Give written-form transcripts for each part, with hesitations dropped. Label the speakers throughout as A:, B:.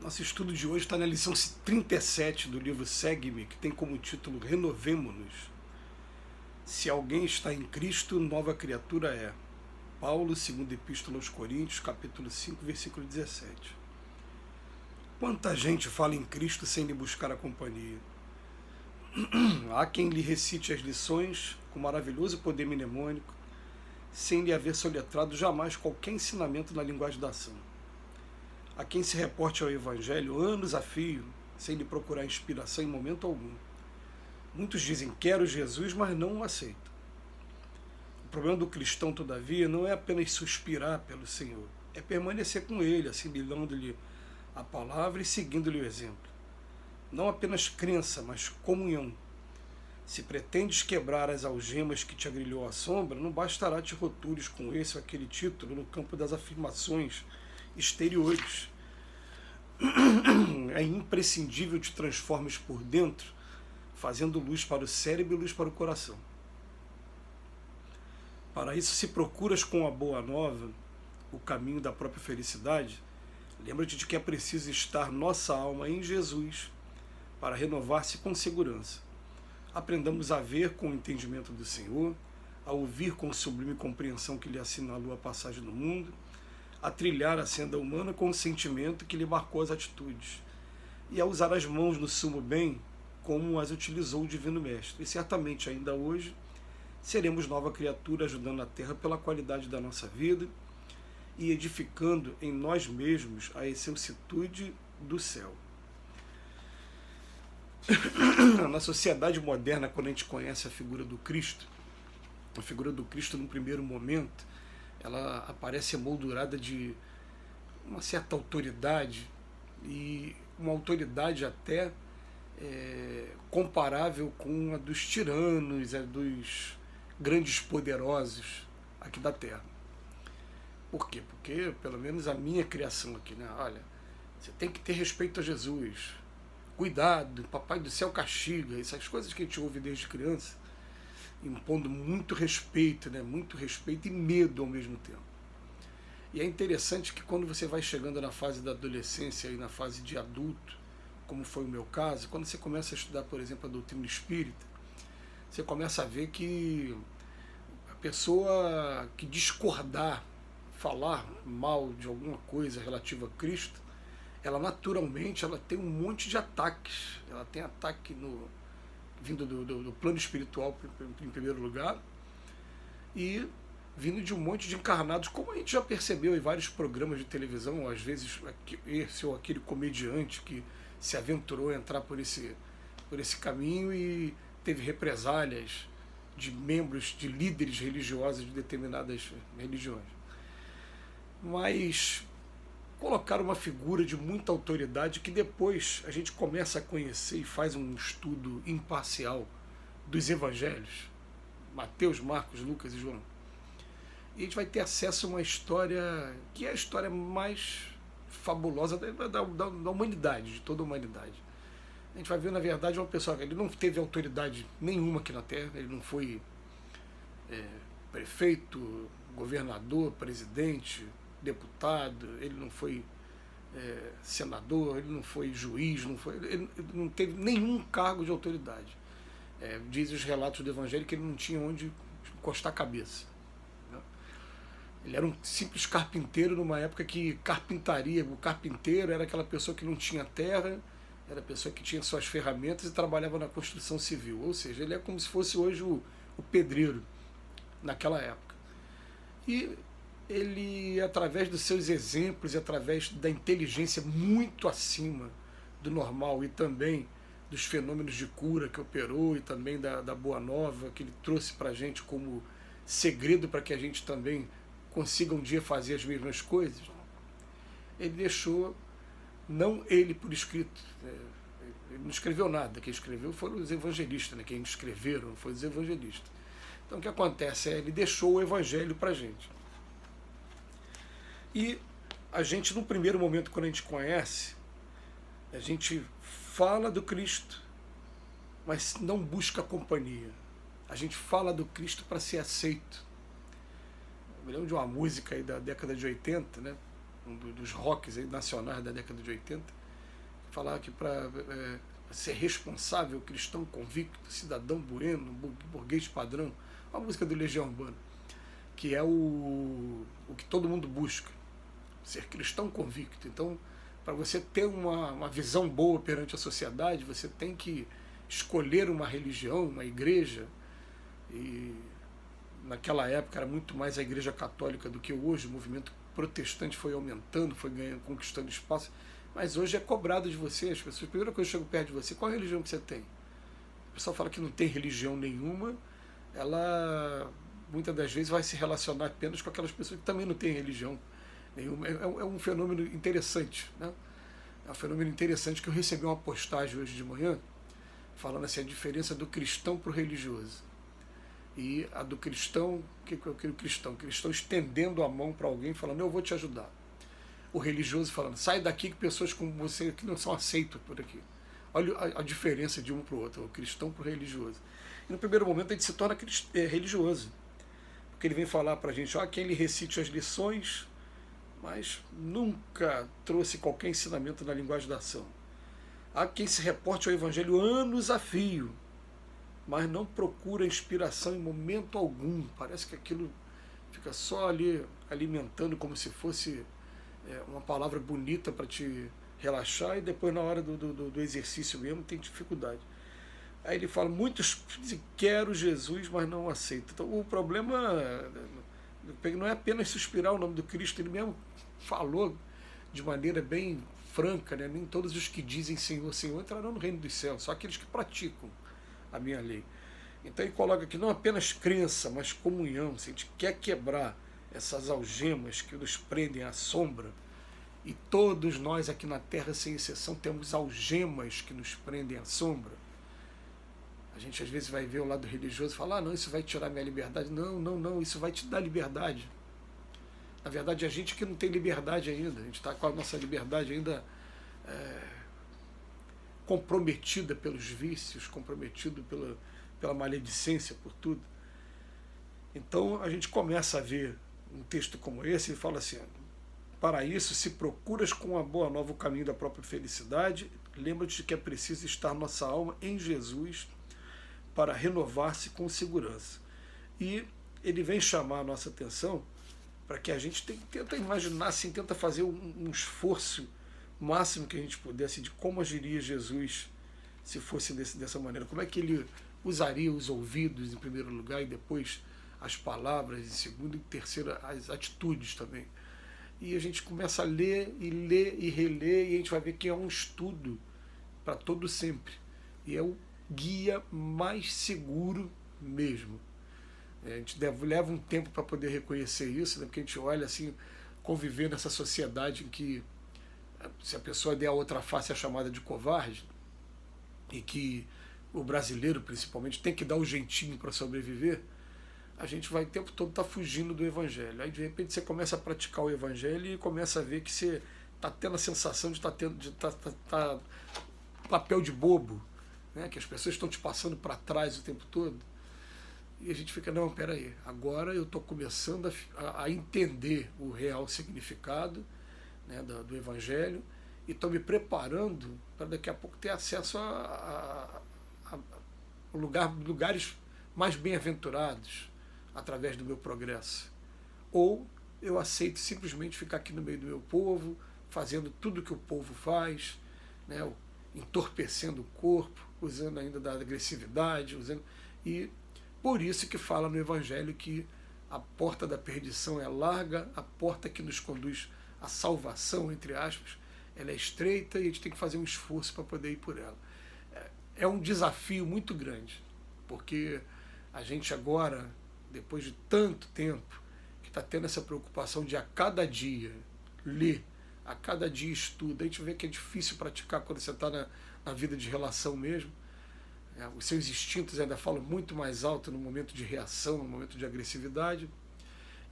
A: Nosso estudo de hoje está na lição 37 do livro Segue-me, que tem como título Renovemo-nos. Se alguém está em Cristo, nova criatura é. Paulo, segunda Epístola aos Coríntios, capítulo 5, versículo 17. Quanta gente fala em Cristo sem lhe buscar a companhia. Há quem lhe recite as lições com maravilhoso poder mnemônico, sem lhe haver soletrado jamais qualquer ensinamento na linguagem da ação. Há quem se reporte ao Evangelho anos a fio, sem lhe procurar inspiração em momento algum. Muitos dizem, quero Jesus, mas não o aceitam. O problema do cristão, todavia, não é apenas suspirar pelo Senhor, é permanecer com Ele, assimilando-lhe a palavra e seguindo-lhe o exemplo. Não apenas crença, mas comunhão. Se pretendes quebrar as algemas que te agrilhou à sombra, não bastará te rotules com esse ou aquele título no campo das afirmações exteriores. É imprescindível te transformes por dentro, fazendo luz para o cérebro e luz para o coração. Para isso, se procuras com a boa nova o caminho da própria felicidade, lembra-te de que é preciso estar nossa alma em Jesus para renovar-se com segurança. Aprendamos a ver com o entendimento do Senhor, a ouvir com sublime compreensão que lhe assinalou a passagem no mundo, a trilhar a senda humana com o sentimento que lhe marcou as atitudes, e a usar as mãos no sumo bem como as utilizou o Divino Mestre. E certamente ainda hoje seremos nova criatura, ajudando a Terra pela qualidade da nossa vida e edificando em nós mesmos a excelsitude do céu. Na sociedade moderna, quando a gente conhece a figura do Cristo no primeiro momento, ela aparece emoldurada de uma certa autoridade, e uma autoridade até comparável com a dos tiranos, a dos grandes poderosos aqui da Terra. Por quê? Porque, pelo menos a minha criação aqui, né? Olha, você tem que ter respeito a Jesus, cuidado, Papai do Céu castiga, essas coisas que a gente ouve desde criança, impondo muito respeito, né? Muito respeito e medo ao mesmo tempo. E é interessante que quando você vai chegando na fase da adolescência e na fase de adulto, como foi o meu caso, quando você começa a estudar, por exemplo, a doutrina espírita, você começa a ver que a pessoa que discordar, falar mal de alguma coisa relativa a Cristo, ela naturalmente tem um monte de ataques. Ela tem ataque vindo do plano espiritual em primeiro lugar, e vindo de um monte de encarnados, como a gente já percebeu em vários programas de televisão, às vezes esse ou aquele comediante que se aventurou a entrar por esse caminho e teve represálias de membros, de líderes religiosos de determinadas religiões. Mas colocar uma figura de muita autoridade que depois a gente começa a conhecer e faz um estudo imparcial dos evangelhos, Mateus, Marcos, Lucas e João. E a gente vai ter acesso a uma história que é a história mais fabulosa da humanidade, de toda a humanidade. A gente vai ver, na verdade, uma pessoa que ele não teve autoridade nenhuma aqui na Terra, ele não foi prefeito, governador, presidente, deputado, ele não foi senador, ele não foi juiz, ele não teve nenhum cargo de autoridade. Diz os relatos do Evangelho que ele não tinha onde encostar a cabeça. Ele era um simples carpinteiro numa época que o carpinteiro era aquela pessoa que não tinha terra, era a pessoa que tinha suas ferramentas e trabalhava na construção civil. Ou seja, ele é como se fosse hoje o pedreiro naquela época. E ele, através dos seus exemplos e através da inteligência muito acima do normal e também dos fenômenos de cura que operou e também da Boa Nova que ele trouxe para a gente como segredo para que a gente também consiga um dia fazer as mesmas coisas, ele deixou, não ele por escrito, ele não escreveu nada, quem escreveu foram os evangelistas, né? Quem escreveram foram os evangelistas. Então o que acontece ele deixou o evangelho para a gente. E a gente, no primeiro momento, quando a gente conhece, a gente fala do Cristo, mas não busca companhia. A gente fala do Cristo para ser aceito. Eu me lembro de uma música aí da década de 80, né? Um dos rocks aí nacionais da década de 80, falar que para ser responsável, cristão convicto, cidadão bueno, burguês padrão, uma música do Legião Urbana, que é o que todo mundo busca, ser cristão convicto. Então, para você ter uma visão boa perante a sociedade, você tem que escolher uma religião, uma igreja, e naquela época era muito mais a igreja católica do que hoje, o movimento protestante foi aumentando, foi ganhando, conquistando espaço, mas hoje é cobrado de você, as pessoas, a primeira coisa que chegam perto de você, qual religião que você tem? O pessoal fala que não tem religião nenhuma, ela muitas das vezes vai se relacionar apenas com aquelas pessoas que também não têm religião nenhuma. É um fenômeno interessante, né? É um fenômeno interessante que eu recebi uma postagem hoje de manhã falando assim, a diferença do cristão para o religioso. E a do cristão, o que é o cristão? O cristão estendendo a mão para alguém falando, eu vou te ajudar. O religioso falando, sai daqui que pessoas como você que não são aceitas por aqui. Olha a diferença de um para o outro, o cristão para o religioso. E no primeiro momento a gente se torna religioso. Porque ele vem falar para a gente, que ele recite as lições, mas nunca trouxe qualquer ensinamento na linguagem da ação. Há quem se reporte ao Evangelho anos a fio, mas não procura inspiração em momento algum. Parece que aquilo fica só ali alimentando como se fosse uma palavra bonita para te relaxar, e depois na hora do exercício mesmo tem dificuldade. Aí ele fala, muitos dizem, quero Jesus, mas não aceitam. Então o problema não é apenas suspirar o nome do Cristo, ele mesmo falou de maneira bem franca, né? Nem todos os que dizem Senhor, Senhor entrarão no reino dos céus, só aqueles que praticam a minha lei. Então ele coloca aqui não apenas crença, mas comunhão. Se a gente quer quebrar essas algemas que nos prendem à sombra, e todos nós aqui na Terra, sem exceção, temos algemas que nos prendem à sombra. A gente às vezes vai ver o lado religioso e falar, não, isso vai tirar minha liberdade. Não, isso vai te dar liberdade. Na verdade, a gente que não tem liberdade ainda, a gente está com a nossa liberdade ainda comprometida pelos vícios, comprometido pela maledicência, por tudo. Então a gente começa a ver um texto como esse e fala assim, para isso, se procuras com a boa nova o caminho da própria felicidade, lembra-te de que é preciso estar nossa alma em Jesus para renovar-se com segurança. E ele vem chamar a nossa atenção para que a gente tenta imaginar, assim, tenta fazer um esforço máximo que a gente pudesse de como agiria Jesus se fosse dessa maneira. Como é que ele usaria os ouvidos em primeiro lugar e depois as palavras em segundo e terceiro as atitudes também. E a gente começa a ler e reler, e a gente vai ver que é um estudo para todo sempre. E é o guia mais seguro mesmo. A gente leva um tempo para poder reconhecer isso, né? Porque a gente olha assim, conviver nessa sociedade em que se a pessoa der a outra face é chamada de covarde, e que o brasileiro principalmente tem que dar o jeitinho para sobreviver, a gente vai o tempo todo estar fugindo do Evangelho. Aí de repente você começa a praticar o Evangelho e começa a ver que você está tendo a sensação de estar papel de bobo, né? Que as pessoas estão te passando para trás o tempo todo. E a gente fica, não, peraí, agora eu estou começando a entender o real significado, né, do Evangelho, e estou me preparando para daqui a pouco ter acesso a lugares mais bem-aventurados através do meu progresso. Ou eu aceito simplesmente ficar aqui no meio do meu povo, fazendo tudo que o povo faz, né, entorpecendo o corpo, usando ainda da agressividade, e por isso que fala no Evangelho que a porta da perdição é larga, a porta que nos conduz à salvação, entre aspas, ela é estreita, e a gente tem que fazer um esforço para poder ir por ela. É um desafio muito grande, porque a gente agora, depois de tanto tempo, que está tendo essa preocupação de a cada dia ler, a cada dia estuda, a gente vê que é difícil praticar quando você está na vida de relação mesmo. Os seus instintos ainda falam muito mais alto no momento de reação, no momento de agressividade,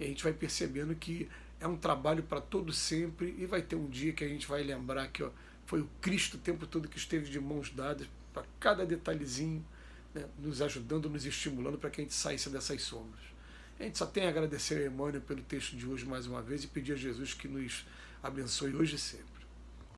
A: e a gente vai percebendo que é um trabalho para todo sempre, e vai ter um dia que a gente vai lembrar que foi o Cristo o tempo todo que esteve de mãos dadas para cada detalhezinho, né, nos ajudando, nos estimulando para que a gente saísse dessas sombras. A gente só tem a agradecer a Emmanuel pelo texto de hoje mais uma vez e pedir a Jesus que nos abençoe hoje e sempre.